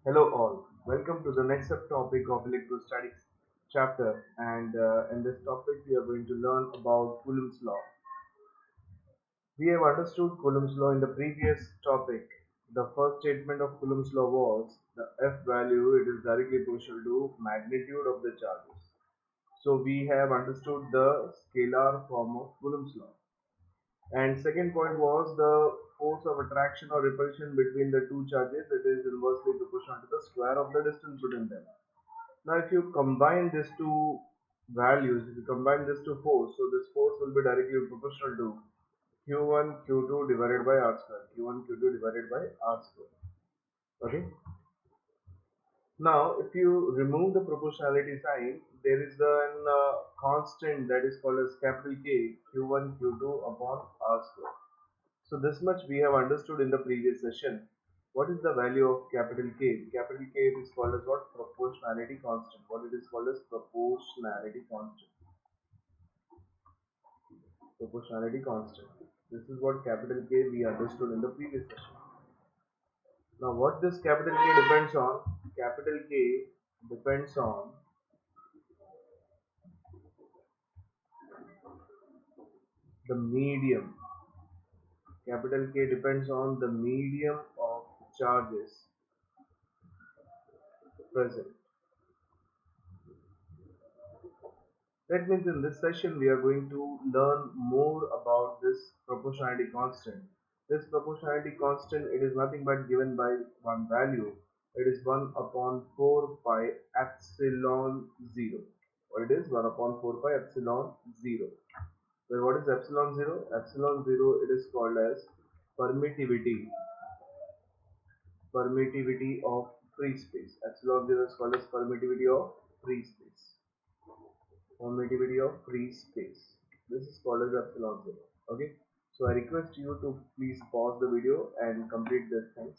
Hello all, welcome to the next subtopic of electrostatics chapter, and in this topic we are going to learn about Coulomb's law. We have understood Coulomb's law in the previous topic. The first statement of Coulomb's law was the F value, it is directly proportional to magnitude of the charges. So we have understood the scalar form of Coulomb's law. And second point was the force of attraction or repulsion between the two charges, it is inversely proportional to the square of the distance between them. Now, if you combine these two values, if you combine this to force, so this force will be directly proportional to Q1 Q2 divided by R square. Q1 Q2 divided by R square. Okay. Now, if you remove the proportionality sign, there is a constant that is called as capital K Q1 Q2 upon R square. So this much we have understood in the previous session. What is the value of capital K? Capital K is called as what? Proportionality constant. What it is called as proportionality constant. Proportionality constant. This is what capital K we understood in the previous session. Now what this capital K depends on? Capital K depends on the medium. Capital K depends on the medium of charges present. That means in this session we are going to learn more about this proportionality constant. This proportionality constant, it is nothing but given by one value. It is 1 upon 4 pi epsilon 0. Or it is 1 upon 4 pi epsilon 0. Well, what is epsilon 0? Epsilon 0, it is called as permittivity. Permittivity of free space. Epsilon 0 is called as permittivity of free space. Permittivity of free space. This is called as epsilon 0. Okay. So I request you to please pause the video and complete these things.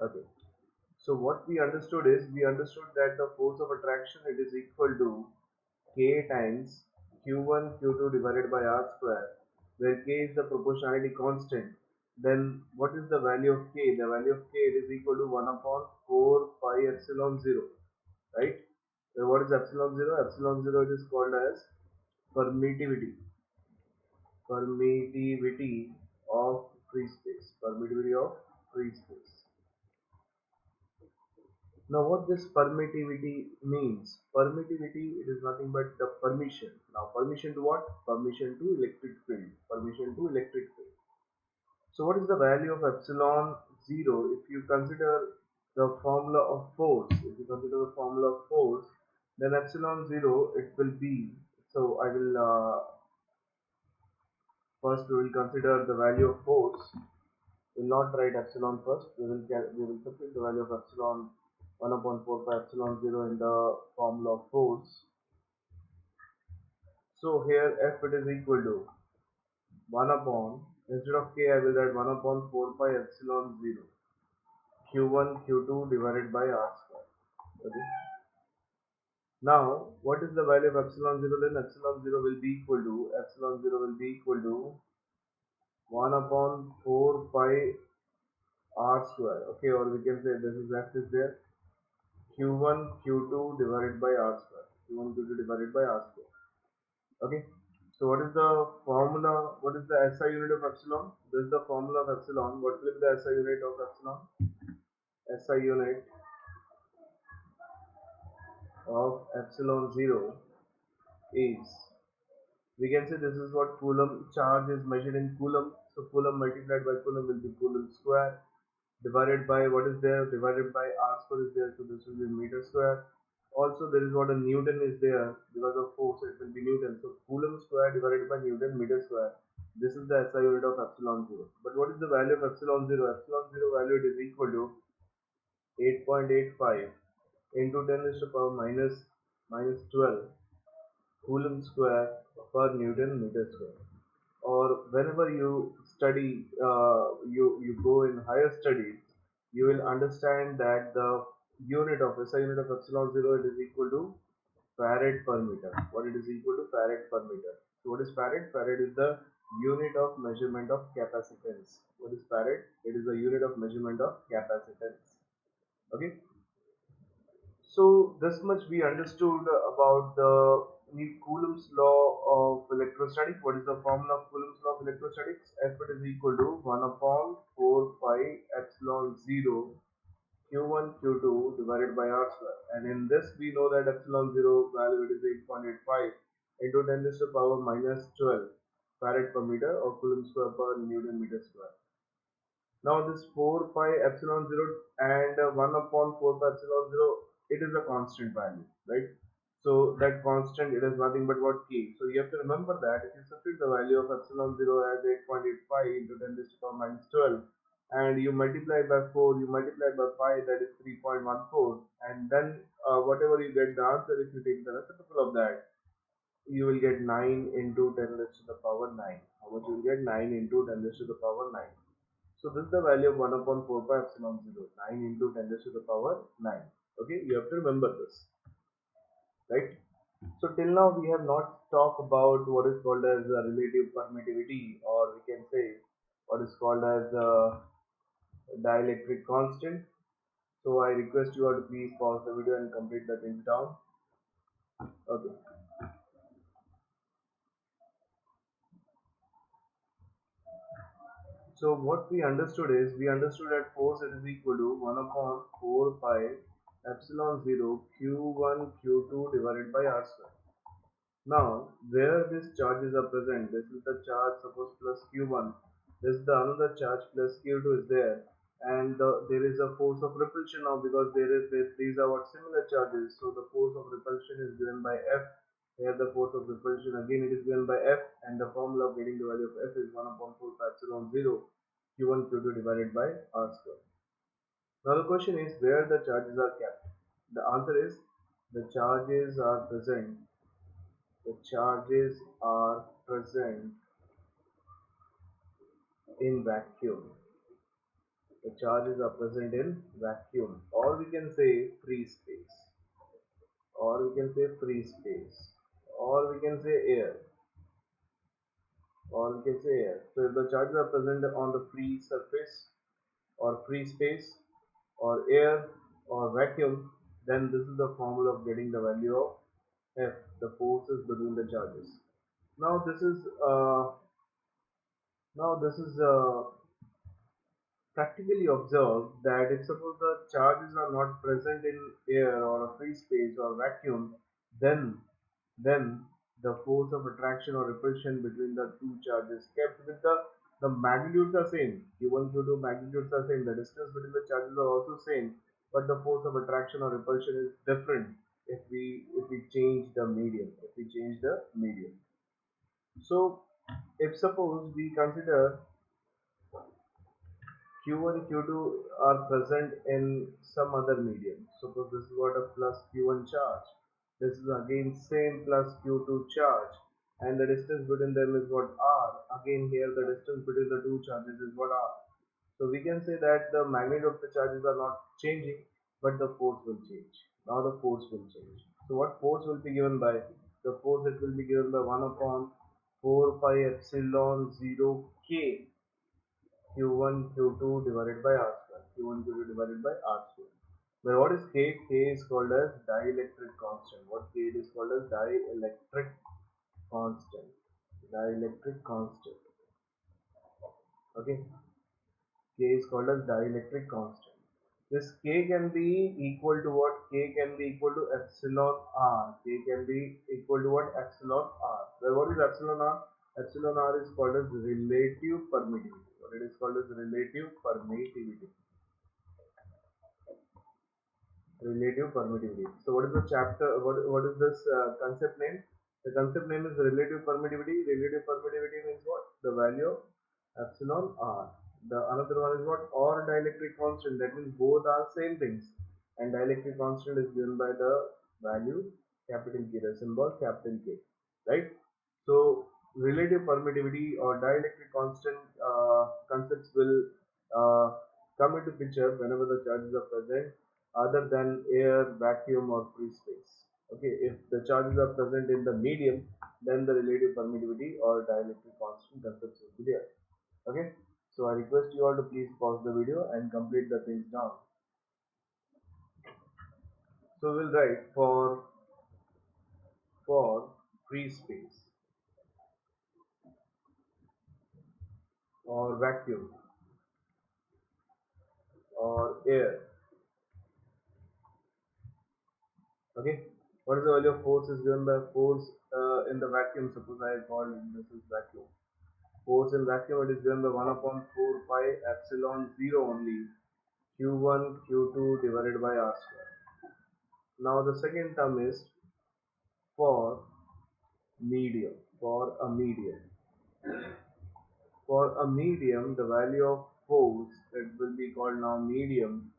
Okay. So what we understood is we understood that the force of attraction it is equal to K times Q1 Q2 divided by R square, where K is the proportionality constant. Then what is the value of K? The value of K it is equal to 1 upon 4 pi epsilon 0. Right? What is epsilon 0? Epsilon 0 it is called as permittivity. Permittivity of free space. Permittivity of free space. Now what this permittivity means? Permittivity it is nothing but the permission. Now permission to what? Permission to electric field. Permission to electric field. So what is the value of epsilon 0 if you consider the formula of force? If you consider the formula of force, then epsilon 0 it will be, so I will first we will consider the value of force. We will not write epsilon first. We will substitute the value of epsilon 1 upon 4 pi epsilon 0 in the formula of force. So here F it is equal to 1 upon, instead of K I will write 1 upon 4 pi epsilon 0 Q1 Q2 divided by R square. Okay. Now what is the value of epsilon 0? Then epsilon 0 will be equal to 1 upon 4 pi R square. Okay, or we can say this is F is there, Q1 Q2 divided by R square. Q1 Q2 divided by R square. Okay. So what is the formula? What is the SI unit of epsilon? This is the formula of epsilon. What will be the SI unit of epsilon? SI unit of epsilon 0 is, we can say this is what Coulomb charge is measured in Coulomb. So Coulomb multiplied by Coulomb will be Coulomb square divided by what is there, divided by R square is there, so this will be meter square. Also there is what a Newton is there, because of force it will be Newton, so Coulomb square divided by Newton meter square. This is the SI unit of epsilon 0. But what is the value of epsilon 0? Epsilon 0 value it is equal to 8.85 into 10 raised to the power minus 12 Coulomb square per Newton meter square. Or whenever you study, you go in higher studies, you will understand that the unit of SI unit of epsilon 0 it is equal to farad per meter. What it is equal to? Farad per meter. So what is farad? Farad is the Unit of measurement of capacitance. What is farad? It is a unit of measurement of capacitance. Okay. So this much we understood about the Coulomb's law of electrostatics. What is the formula of Coulomb's law of electrostatics? F it is equal to 1 upon 4 pi epsilon 0 Q1 Q2 divided by R square. And in this we know that epsilon 0 value it is 8.85 into 10 to the power minus 12 farad per meter or Coulomb square per Newton meter square. Now this 4 pi epsilon 0 and 1 upon 4 pi epsilon 0, it is a constant value, right? So that constant, it is nothing but what k. So you have to remember that if you substitute the value of epsilon 0 as 8.85 into 10 to the power minus 12 and you multiply by 4, you multiply by pi, that is 3.14, and then whatever you get the answer, if you take the reciprocal of that, you will get 9 into 10 raised to the power 9. How much you will get? 9 into 10 raised to the power 9. So this is the value of 1 upon 4 pi epsilon 0, 9 into 10 raised to the power 9. Okay, you have to remember this, right? So till now we have not talked about what is called as relative permittivity, or we can say what is called as dielectric constant. So I request you all to please pause the video and complete the things down. Okay. So what we understood is, we understood that force is equal to 1 upon 4 pi epsilon 0 q1 q2 divided by r square. Now, where these charges are present, this is the charge suppose plus q1, this is the another charge plus q2 is there, and there is a force of repulsion now because these are what similar charges. So the force of repulsion is given by F. Here the force of repulsion again it is given by F, and the formula of getting the value of F is 1 upon 4 pi epsilon 0 q1 q2 divided by r square. Now the question is where the charges are kept. The answer is the charges are present the charges are present in vacuum. The charges are present in vacuum, or we can say free space, or we can say free space, or we can say air, or we can say air. So if the charges are present on the free surface, or free space, or air, or vacuum, then this is the formula of getting the value of F, the forces between the charges. Now this is practically observed that if suppose the charges are not present in air or a free space or vacuum, then the force of attraction or repulsion between the two charges kept with the magnitudes are same. Q1, Q2 magnitudes are same. The distance between the charges are also same, but the force of attraction or repulsion is different if we change the medium. If we change the medium. So if suppose we consider Q1, Q2 are present in some other medium. Suppose this is what a plus Q1 charge. This is again same plus Q2 charge, and the distance between them is what R. Again here the distance between the two charges is what R. So we can say that the magnitude of the charges are not changing, but the force will change. Now the force will change. So what force will be given by? The force it will be given by 1 upon 4 pi epsilon 0 K Q1 Q2 divided by R square. Q1 Q2 divided by R square. But what is K? K is called as dielectric constant. What K it is called as dielectric constant. Dielectric constant. Okay. K is called as dielectric constant. This K can be equal to what? K can be equal to epsilon R. K can be equal to what? Epsilon R. Well, what is epsilon R? Epsilon R is called as relative permittivity. What it is called as relative permittivity. Relative permittivity. So what is the chapter? What is this concept name? The concept name is relative permittivity. Relative permittivity means what? The value of epsilon r. The another one is what? Or dielectric constant. That means both are same things. And dielectric constant is given by the value capital K, the symbol capital K, right? So relative permittivity or dielectric constant concepts will uh, come into picture whenever the charges are present other than air, vacuum or free space. Okay, if the charges are present in the medium, then the relative permittivity or dielectric constant concepts will be there. Okay, so I request you all to please pause the video and complete the things down. So we'll write for free space or vacuum or air. Okay, what is the value of force is given by force in the vacuum. Suppose I call this is vacuum. Force in vacuum, it is given by 1 upon 4 pi epsilon 0 only, q1 q2 divided by r square. Now the second term is for medium. For a medium. For a medium, the value of force, it will be called now medium.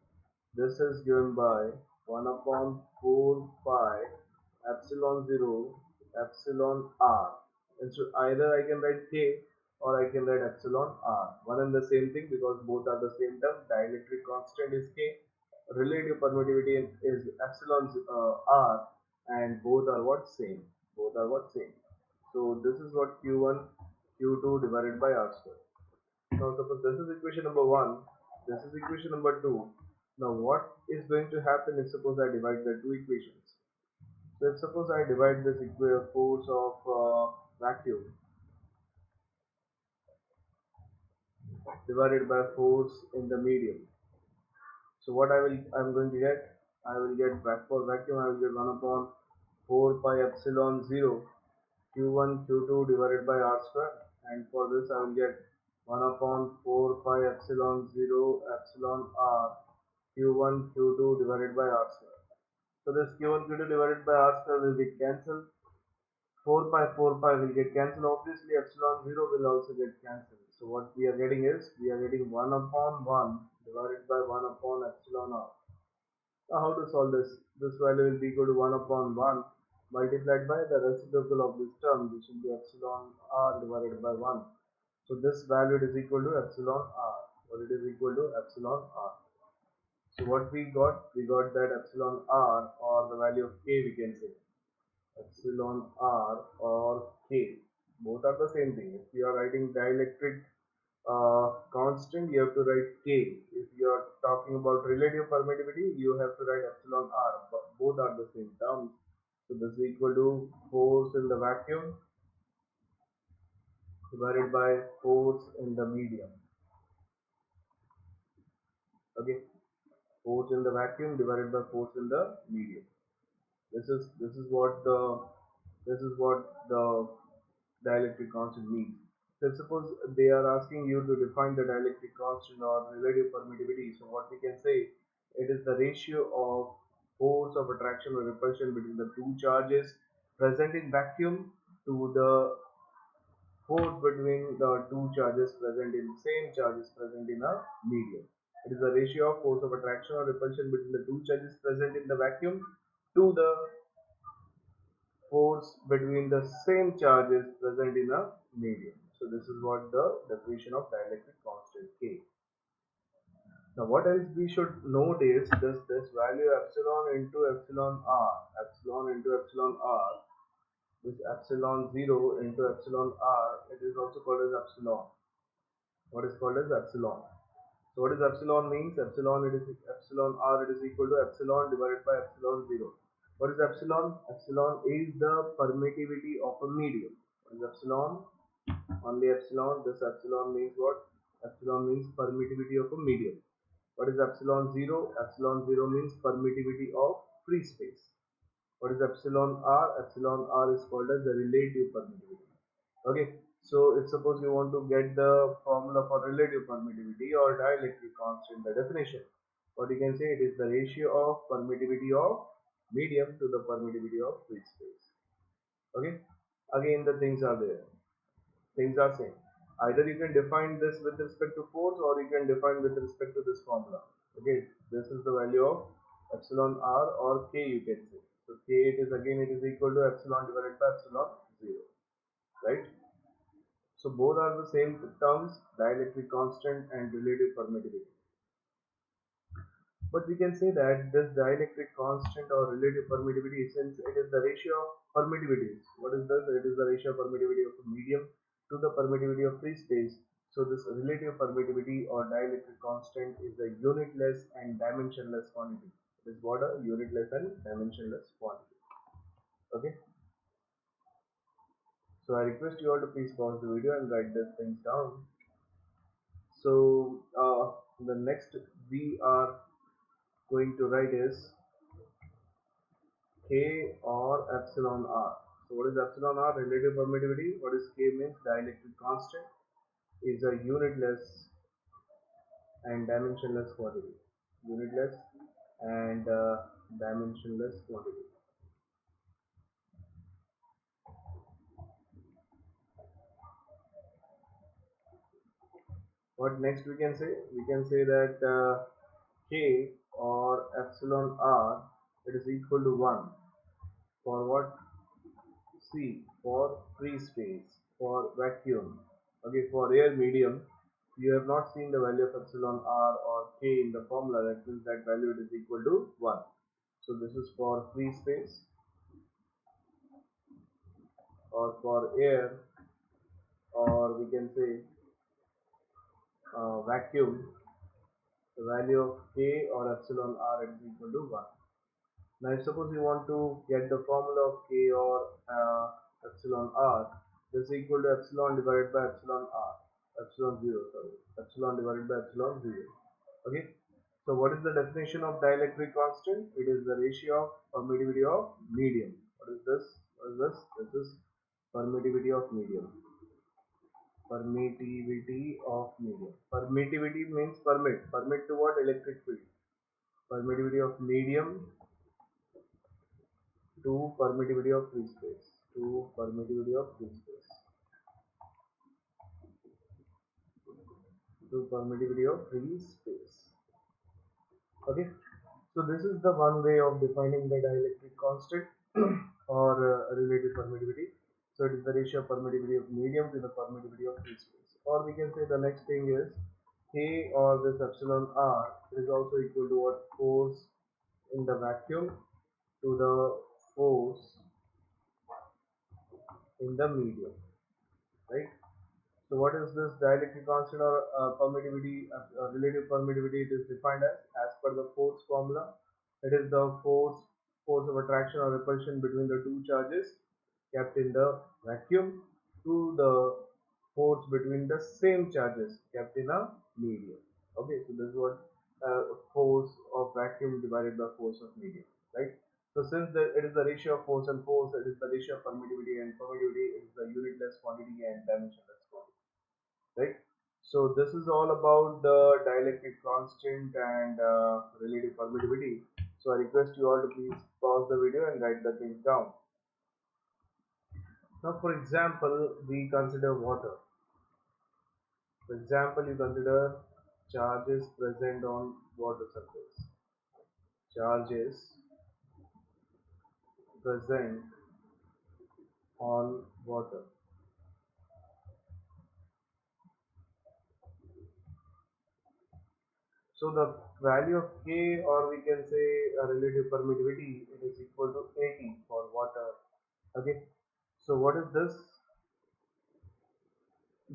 This is given by 1 upon 4 pi epsilon 0 epsilon r. Instead, either I can write k or I can write epsilon r. One and the same thing because both are the same term. Dielectric constant is k, relative permittivity is epsilon r, and both are what same. Both are what same. So this is what q1 q2 divided by r square. Now suppose this is equation number 1, this is equation number 2. Now what is going to happen if suppose I divide the two equations? So if suppose I divide this force of vacuum divided by force in the medium. So what I'm going to get? I will get back for vacuum, I will get 1 upon 4 pi epsilon 0 q1 q2 divided by r square, and for this I will get 1 upon 4 pi epsilon 0 epsilon r q1 q2 divided by r square. So this q1 q2 divided by r square will get cancelled. 4 pi will get cancelled. Obviously epsilon 0 will also get cancelled. So what we are getting is we are getting 1 upon 1 divided by 1 upon epsilon r. Now how to solve this? This value will be equal to 1 upon 1 multiplied by the reciprocal of this term, which will be epsilon r divided by 1. So this value is equal to epsilon r, or it is equal to epsilon r. So what we got that epsilon r, or the value of k we can say. Epsilon r or k. Both are the same thing. If you are writing dielectric constant, you have to write k. If you are talking about relative permittivity, you have to write epsilon r. But both are the same terms. So this is equal to force in the vacuum divided by force in the medium. Okay, force in the vacuum divided by force in the medium. This is what the dielectric constant means. So suppose they are asking you to define the dielectric constant or relative permittivity. So what we can say, it is the ratio of force of attraction or repulsion between the two charges present in vacuum to the force between the two charges present in same charges present in a medium. It is the ratio of force of attraction or repulsion between the two charges present in the vacuum to the force between the same charges present in a medium. So this is what the definition of dielectric constant K. Now what else we should note is this value epsilon into epsilon r, this epsilon 0 into epsilon r, it is also called as epsilon. What is called as epsilon? So what is epsilon means? Epsilon, it is epsilon r, it is equal to epsilon divided by epsilon 0. What is epsilon? Epsilon is the permittivity of a medium. What is epsilon? Only epsilon. This epsilon means what? Epsilon means permittivity of a medium. What is epsilon 0? Epsilon 0 means permittivity of free space. What is epsilon r? Epsilon r is called as the relative permittivity. Okay, so if suppose you want to get the formula for relative permittivity or dielectric constant, the definition, what you can say, it is the ratio of permittivity of medium to the permittivity of free space. Okay, again the things are there, things are same. Either you can define this with respect to force or you can define with respect to this formula. Okay, this is the value of epsilon r or k you can say. So k, it is again, it is equal to epsilon divided by epsilon 0, right? So both are the same terms, dielectric constant and relative permittivity. But we can say that this dielectric constant or relative permittivity, since it is the ratio of permittivities. What is this? It is the ratio of permittivity of a medium to the permittivity of free space. So this relative permittivity or dielectric constant is a unitless and dimensionless quantity. It is what? A unitless and dimensionless quantity. Okay. So I request you all to please pause the video and write these things down. So the next we are going to write is K or epsilon R. So what is epsilon R? Relative permittivity. What is K means? Dielectric constant is a unitless and dimensionless quantity. Unitless and dimensionless quantity. What next we can say? We can say that K or epsilon R, it is equal to 1 for what? C for free space, for vacuum. Okay, for air medium, you have not seen the value of epsilon r or k in the formula. That means that value it is equal to 1. So this is for free space, or for air, or we can say vacuum. The value of k or epsilon r is equal to 1. Now, if suppose you want to get the formula of k or epsilon r, this is equal to epsilon divided by epsilon r, epsilon 0, sorry, epsilon divided by epsilon 0. Okay. So, what is the definition of dielectric constant? It is the ratio of permittivity of medium. What is this? What is this? This is permittivity of medium. Permittivity of medium. Permittivity means permit. Permit to what? Electric field. Permittivity of medium to permittivity of free space. To permittivity of free space. To permittivity of free space. Okay. So this is the one way of defining the dielectric constant or relative permittivity. So it is the ratio of permittivity of medium to the permittivity of free space. Or we can say the next thing is K or this epsilon r is also equal to what? Force in the vacuum to the force in the medium, right? So what is this dielectric constant or permittivity, relative permittivity? It is defined as per the force formula. It is the force of attraction or repulsion between the two charges kept in the vacuum to the force between the same charges kept in a medium. Okay, so this is what force of vacuum divided by force of medium, right? So since it is the ratio of force and force, it is the ratio of permittivity and permittivity is the unitless quantity and dimensionless quantity, right? So this is all about the dielectric constant and relative permittivity. So I request you all to please pause the video and write the things down. Now, for example, we consider water. For example, you consider charges present on water surface. Charges present on water. So the value of K, or we can say a relative permittivity, it is equal to 80 for water. Okay. So what is this?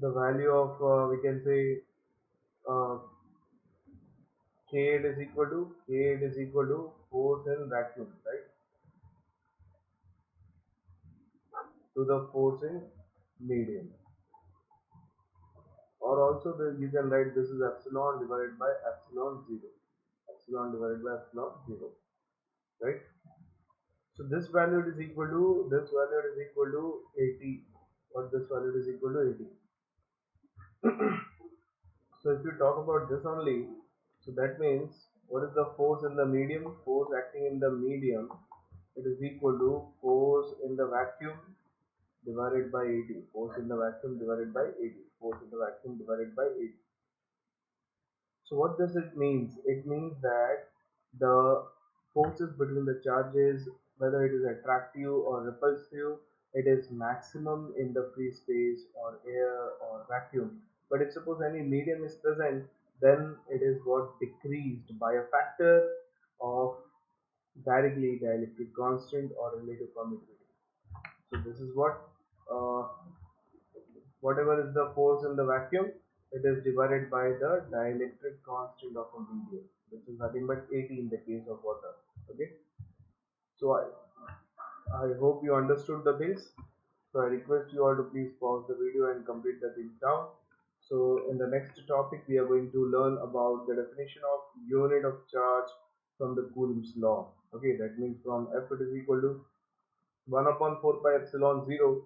The value of we can say uh, K it is equal to force in vacuum, right? To the force in medium. Or also you can write this is epsilon divided by epsilon 0. Epsilon divided by epsilon 0, right? So this value is equal to 80. What this value is equal to 80. So if you talk about this only, so that means what is the force in the medium? Force acting in the medium, it is equal to force in the vacuum divided by 80. Force in the vacuum divided by 80. Force in the vacuum divided by 80. So what does it mean? It means that the forces between the charges, whether it is attractive or repulsive, it is maximum in the free space or air or vacuum. But if suppose any medium is present, then it is what decreased by a factor of directly dielectric constant or relative permittivity. So this is what uh, whatever is the force in the vacuum, it is divided by the dielectric constant of a medium, which is nothing but 80 in the case of water. Okay, so I hope you understood the things. So I request you all to please pause the video and complete the things down. So in the next topic, we are going to learn about the definition of unit of charge from the Coulomb's law. Okay, that means from F it is equal to 1 upon 4 pi epsilon 0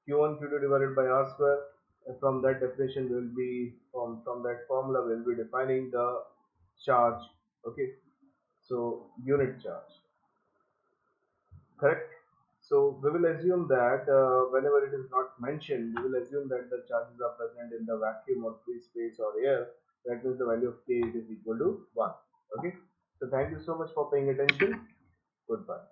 q1 q2 divided by r square. And from that definition, we will be from that formula we will be defining the charge. Okay, so unit charge, correct? So we will assume that whenever it is not mentioned, we will assume that the charges are present in the vacuum or free space or air. That means the value of k is equal to 1. Okay. So thank you so much for paying attention. Goodbye.